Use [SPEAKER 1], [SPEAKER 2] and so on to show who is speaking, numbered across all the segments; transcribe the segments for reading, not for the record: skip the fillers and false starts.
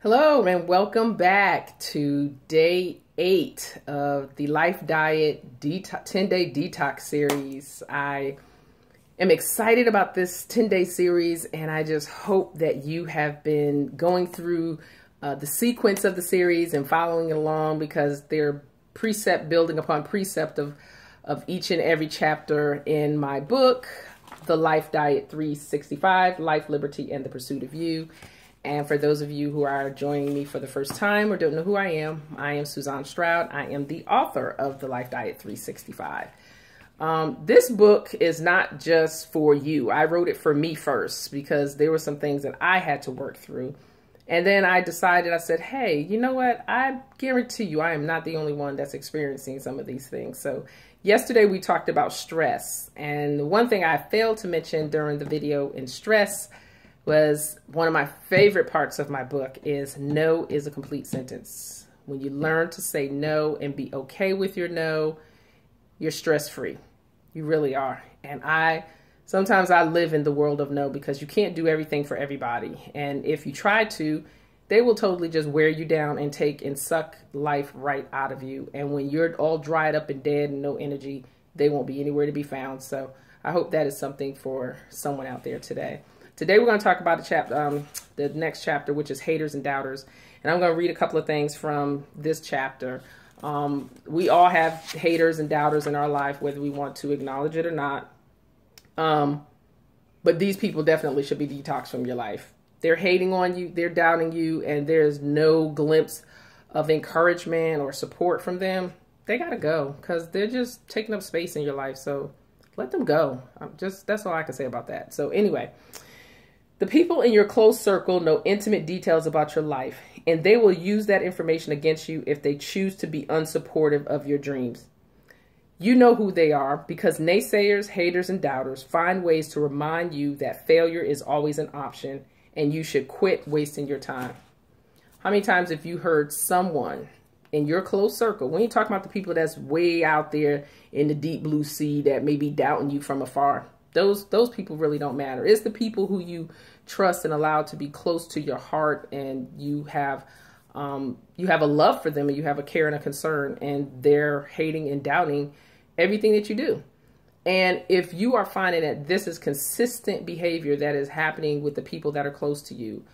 [SPEAKER 1] Hello and welcome back to day 8 of the Life Diet 10-day detox series. I am excited about this 10-day series, and I just hope that you have been going through the sequence of the series and following along, because they're precept building upon precept of each and every chapter in my book, The Life Diet 365, Life, Liberty, and the Pursuit of You. And for those of you who are joining me for the first time or don't know who I am Suzanne Stroud. I am the author of The Life Diet 365. This book is not just for you. I wrote it for me first because there were some things that I had to work through. And then I said, hey, you know what? I guarantee you I am not the only one that's experiencing some of these things. So yesterday we talked about stress. And one thing I failed to mention during the video in stress was one of my favorite parts of my book is no is a complete sentence. When you learn to say no and be okay with your no, you're stress-free. You really are. And sometimes I live in the world of no, because you can't do everything for everybody. And if you try to, they will totally just wear you down and take and suck life right out of you. And when you're all dried up and dead and no energy, they won't be anywhere to be found. So I hope that is something for someone out there today. Today we're going to talk about the next chapter, which is haters and doubters. And I'm going to read a couple of things from this chapter. We all have haters and doubters in our life, whether we want to acknowledge it or not. But these people definitely should be detoxed from your life. They're hating on you, they're doubting you, and there's no glimpse of encouragement or support from them. They got to go, because they're just taking up space in your life. So let them go. That's all I can say about that. So anyway, the people in your close circle know intimate details about your life, and they will use that information against you if they choose to be unsupportive of your dreams. You know who they are, because naysayers, haters, and doubters find ways to remind you that failure is always an option and you should quit wasting your time. How many times have you heard someone in your close circle, when you talk about the people that's way out there in the deep blue sea that may be doubting you from afar, those people really don't matter. It's the people who you trust and allow to be close to your heart, and you have a love for them, and you have a care and a concern, and they're hating and doubting everything that you do. And if you are finding that this is consistent behavior that is happening with the people that are close to you,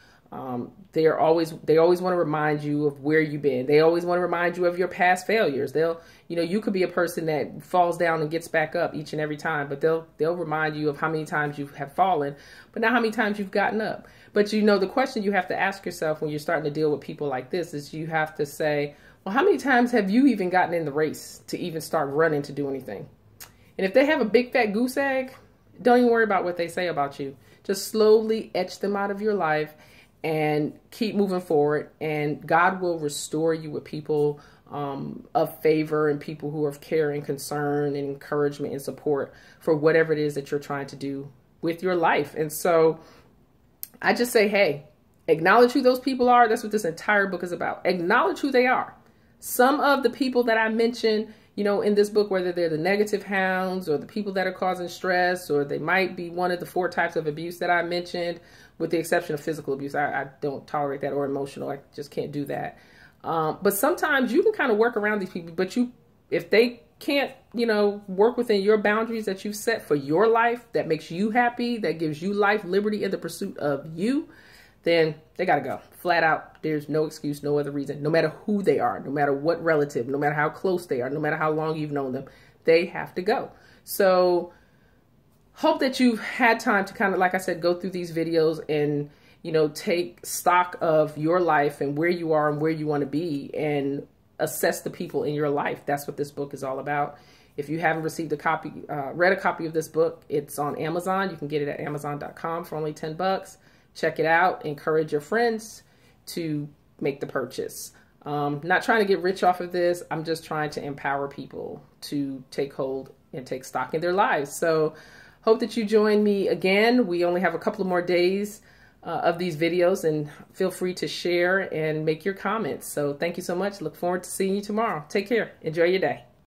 [SPEAKER 1] they always want to remind you of where you've been. They always want to remind you of your past failures. You could be a person that falls down and gets back up each and every time, but they'll remind you of how many times you have fallen, but not how many times you've gotten up. But the question you have to ask yourself when you're starting to deal with people like this is, you have to say, well, how many times have you even gotten in the race to even start running to do anything? And if they have a big fat goose egg, don't even worry about what they say about you. Just slowly etch them out of your life and keep moving forward. And God will restore you with people of favor, and people who are of care and concern and encouragement and support for whatever it is that you're trying to do with your life. And so I just say, hey, acknowledge who those people are. That's what this entire book is about. Acknowledge who they are. Some of the people that I mentioned, in this book, whether they're the negative hounds or the people that are causing stress, or they might be one of the 4 types of abuse that I mentioned, with the exception of physical abuse. I don't tolerate that, or emotional. I just can't do that. But sometimes you can kind of work around these people, but if they can't, work within your boundaries that you've set for your life, that makes you happy, that gives you life, liberty, and the pursuit of you, then they got to go. Flat out. There's no excuse, no other reason. No matter who they are, no matter what relative, no matter how close they are, no matter how long you've known them, they have to go. So hope that you've had time to kind of, like I said, go through these videos and, take stock of your life and where you are and where you want to be, and assess the people in your life. That's what this book is all about. If you haven't received read a copy of this book, it's on Amazon. You can get it at Amazon.com for only $10. Check it out. Encourage your friends to make the purchase. Not trying to get rich off of this. I'm just trying to empower people to take hold and take stock in their lives. So hope that you join me again. We only have a couple of more days of these videos, and feel free to share and make your comments. So thank you so much. Look forward to seeing you tomorrow. Take care. Enjoy your day.